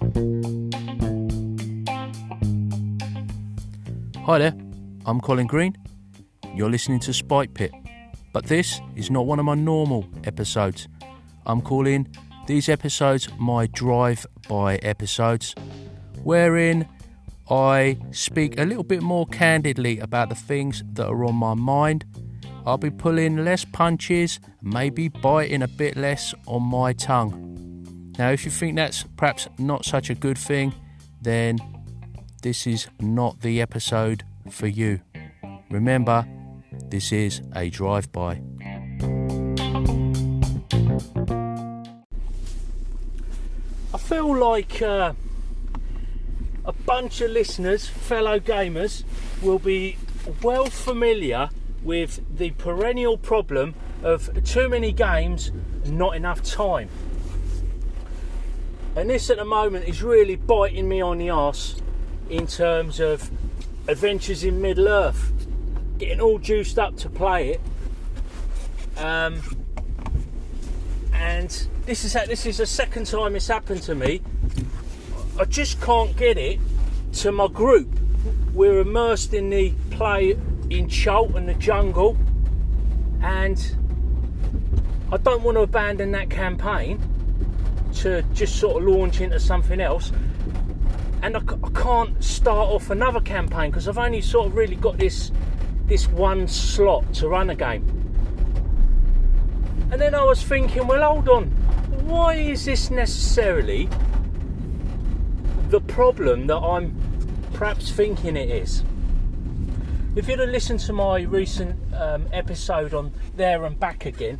Hi there, I'm Colin Green. You're listening to Spike Pit, but this is not one of my normal episodes. I'm calling these episodes my drive-by episodes, wherein I speak a little bit more candidly about the things that are on my mind. I'll be pulling less punches, maybe biting a bit less on my tongue. Now, if you think that's perhaps not such a good thing, then this is not the episode for you. Remember, this is a drive-by. I feel like a bunch of listeners, fellow gamers, will be well familiar with the perennial problem of too many games and not enough time. And this at the moment is really biting me on the arse in terms of Adventures in Middle-earth. Getting all juiced up to play it. And this is the second time it's happened to me. I just can't get it to my group. We're immersed in the play in Chult and the jungle, and I don't want to abandon that campaign to just sort of launch into something else. And I can't start off another campaign because I've only sort of really got this one slot to run a game. And then I was thinking, well, hold on, why is this necessarily the problem that I'm perhaps thinking it is? If you'd have listened to my recent episode on There and Back Again,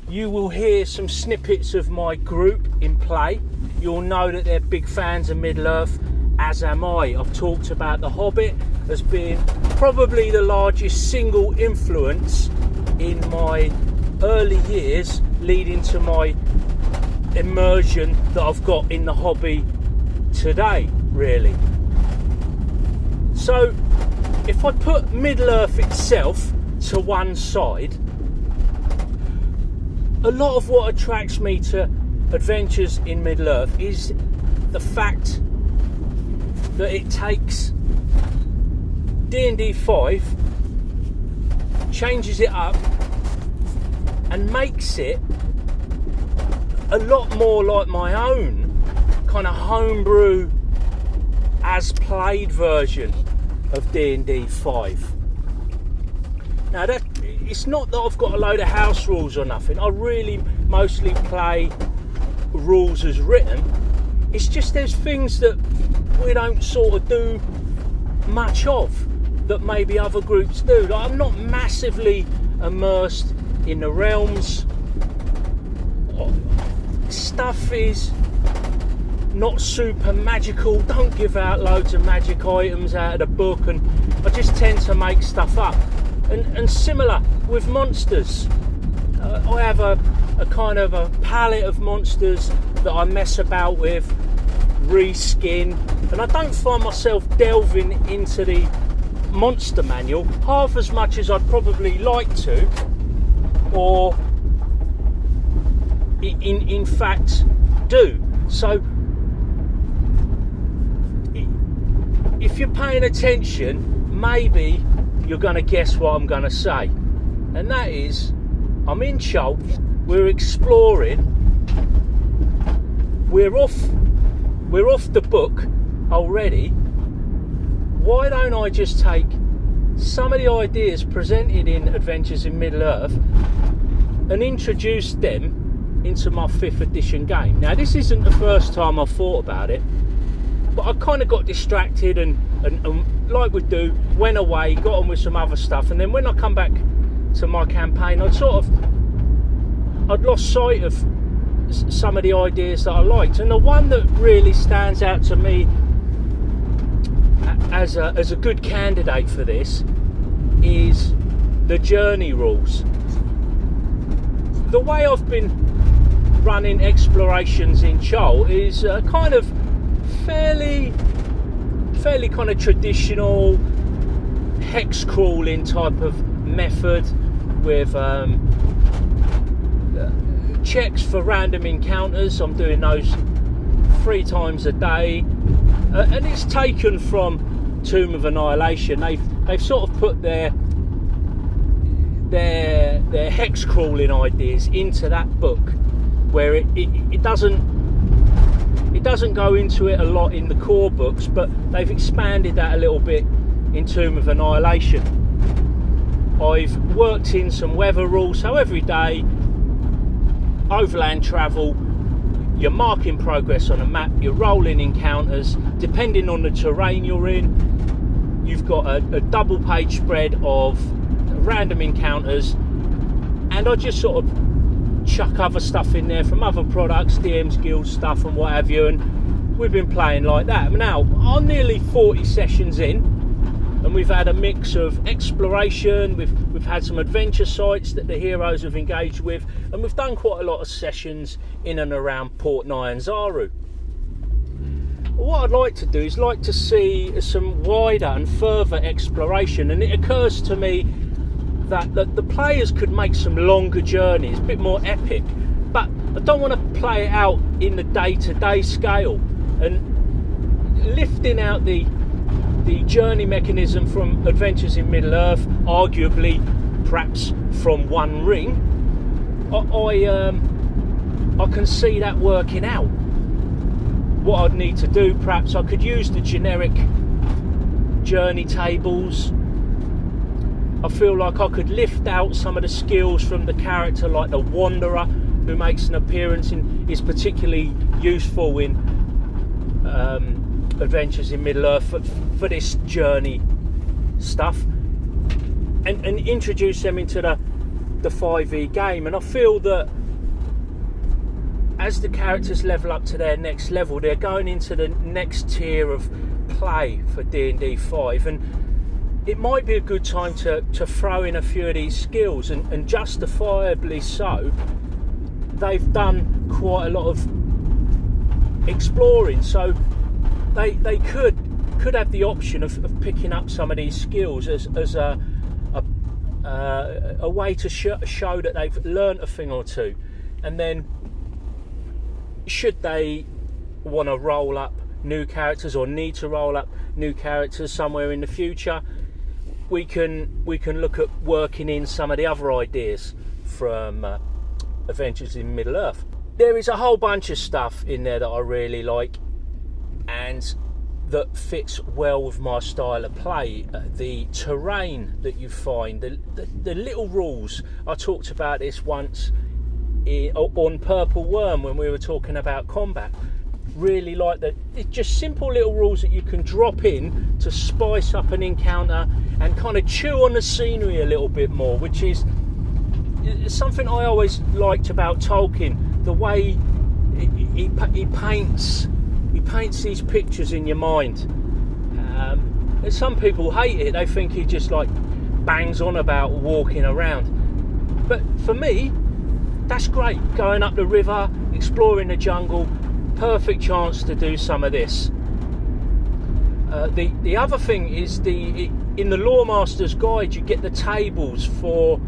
you will hear some snippets of my group in play. You'll know that they're big fans of Middle-earth, as am I. I've talked about The Hobbit as being probably the largest single influence in my early years, leading to my immersion that I've got in the hobby today, really. So, if I put Middle-earth itself to one side, a lot of what attracts me to Adventures in Middle-earth is the fact that it takes D&D 5, changes it up, and makes it a lot more like my own kind of homebrew as played version of D&D 5. Now, it's not that I've got a load of house rules or nothing. I really mostly play rules as written. It's just there's things that we don't sort of do much of that maybe other groups do. Like, I'm not massively immersed in the realms. Stuff is not super magical. Don't give out loads of magic items out of the book, and I just tend to make stuff up. And similar with monsters. I have a kind of a palette of monsters that I mess about with, reskin, and I don't find myself delving into the monster manual half as much as I'd probably like to, or in fact do. So if you're paying attention, maybe you're going to guess what I'm going to say, and that is, I'm in Chult, we're exploring, we're off the book already. Why don't I just take some of the ideas presented in Adventures in Middle-earth and introduce them into my 5th edition game? Now, this isn't the first time I've thought about it, but I kind of got distracted and like we do, went away, got on with some other stuff, and then when I come back to my campaign, I'd lost sight of some of the ideas that I liked. And the one that really stands out to me as a good candidate for this is the journey rules. The way I've been running explorations in Chult is kind of fairly kind of traditional hex crawling type of method with checks for random encounters. I'm doing those 3 times a day, and it's taken from Tomb of Annihilation. They've sort of put their hex crawling ideas into that book, where it doesn't go into it a lot in the core books, but they've expanded that a little bit in Tomb of Annihilation. I've worked in some weather rules, so every day, overland travel, you're marking progress on a map, you're rolling encounters, depending on the terrain you're in. You've got a double page spread of random encounters, and I just sort of chuck other stuff in there from other products, DM's Guild stuff and what have you, and we've been playing like that. Now, I'm nearly 40 sessions in, and we've had a mix of exploration, we've had some adventure sites that the heroes have engaged with, and we've done quite a lot of sessions in and around Port Nyanzaru. What I'd like to do is like to see some wider and further exploration, and it occurs to me that the players could make some longer journeys, a bit more epic, but I don't want to play it out in the day-to-day scale, and lifting out the journey mechanism from Adventures in Middle-earth, arguably perhaps from One Ring, I can see that working out. What I'd need to do, perhaps I could use the generic journey tables. I feel like I could lift out some of the skills from the character, like the Wanderer, who makes an appearance and is particularly useful in Adventures in Middle-earth for this journey stuff, and introduce them into the 5e game. And I feel that as the characters level up to their next level, they're going into the next tier of play for D&D 5, and it might be a good time to throw in a few of these skills, and justifiably so. They've done quite a lot of exploring, so they could have the option of picking up some of these skills as a way to show that they've learnt a thing or two, and then should they want to roll up new characters or need to roll up new characters somewhere in the future, we can look at working in some of the other ideas from Adventures in Middle-earth. There is a whole bunch of stuff in there that I really like and that fits well with my style of play. The terrain that you find, the little rules. I talked about this once on Purple Worm when we were talking about combat. Really like that. It's just simple little rules that you can drop in to spice up an encounter and kind of chew on the scenery a little bit more, which is something I always liked about Tolkien. The way he paints these pictures in your mind. Some people hate it. They think he just like bangs on about walking around, but for me, that's great. Going up the river, exploring the jungle, perfect chance to do some of this. The other thing is in the Lore Master's Guide, you get the tables for.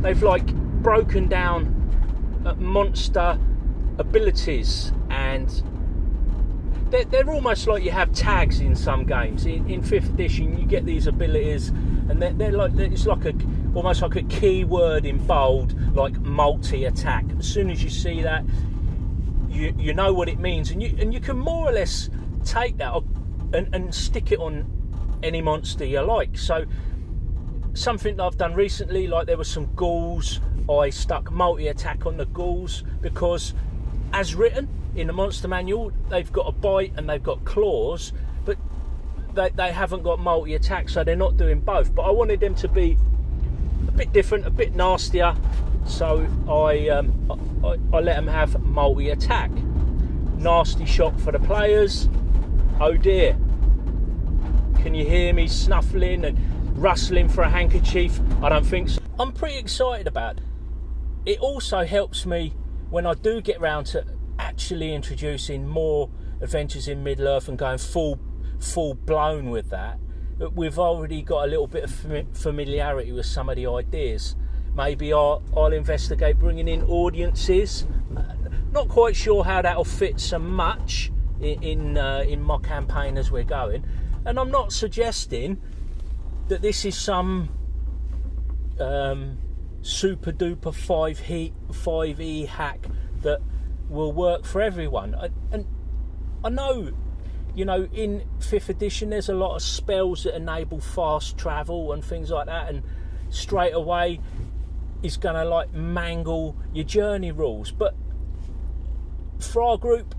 They've like broken down monster abilities, and they're almost like you have tags in some games. In 5th edition, you get these abilities, and they're like, it's like almost like a keyword in bold, like multi-attack. As soon as you see that, you know what it means, and you can more or less take that and stick it on any monster you like. So something that I've done recently, like there were some ghouls, I stuck multi-attack on the ghouls because, as written in the monster manual, they've got a bite and they've got claws, but they haven't got multi-attack, so they're not doing both. But I wanted them to be a bit different, a bit nastier, so I let them have multi-attack. Nasty shot for the players. Oh dear, can you hear me snuffling and rustling for a handkerchief? I don't think so. I'm pretty excited about it. It also helps me when I do get round to actually introducing more Adventures in Middle-earth and going full blown with that. We've already got a little bit of familiarity with some of the ideas. Maybe I'll investigate bringing in audiences. Not quite sure how that'll fit so much in my campaign as we're going. And I'm not suggesting that this is some super duper 5e hack that will work for everyone. And I know, you know, in 5th edition there's a lot of spells that enable fast travel and things like that, and straight away is going to like mangle your journey rules. But for our group,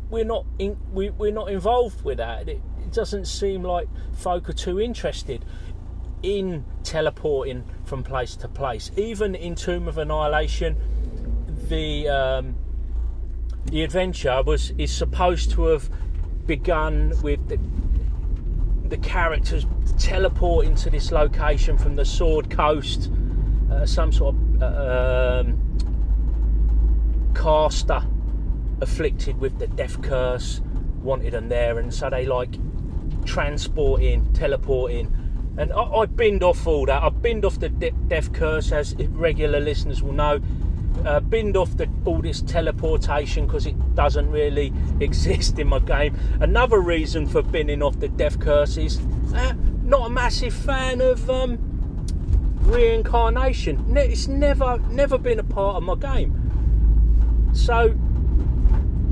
we're not involved with that. It doesn't seem like folk are too interested in teleporting from place to place. Even in Tomb of Annihilation, the adventure is supposed to have begun with the characters teleporting to this location from the Sword Coast. Some sort of caster afflicted with the death curse wanted them there, and so they like teleporting. And I binned off all that. I binned off the death curse, as regular listeners will know. Binned off all this teleportation because it doesn't really exist in my game. Another reason for binning off the death curse is not a massive fan of reincarnation. It's never been a part of my game. So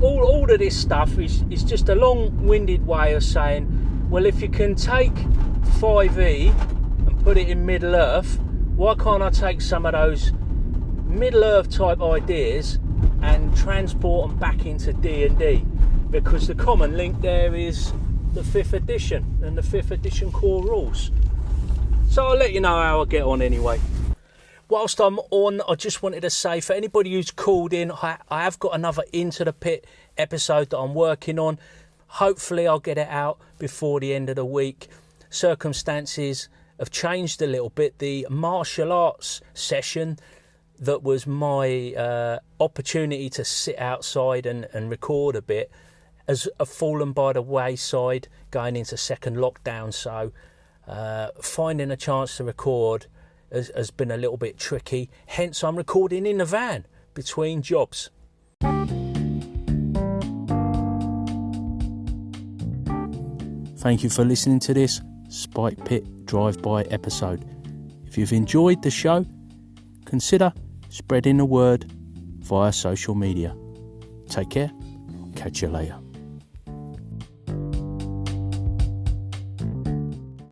all of this stuff is just a long-winded way of saying, well, if you can take 5e and put it in Middle Earth, why can't I take some of those Middle Earth type ideas and transport them back into D&D? Because the common link there is the 5th edition and the 5th edition core rules. So I'll let you know how I get on anyway. Whilst I'm on, I just wanted to say, for anybody who's called in, I have got another Into the Pit episode that I'm working on. Hopefully I'll get it out before the end of the week. Circumstances have changed a little bit. The martial arts session that was my opportunity to sit outside and record a bit has fallen by the wayside going into second lockdown. So finding a chance to record has been a little bit tricky. Hence I'm recording in the van between jobs. Thank you for listening to this Spike Pit drive-by episode. If you've enjoyed the show, consider spreading the word via social media. Take care. Catch you later.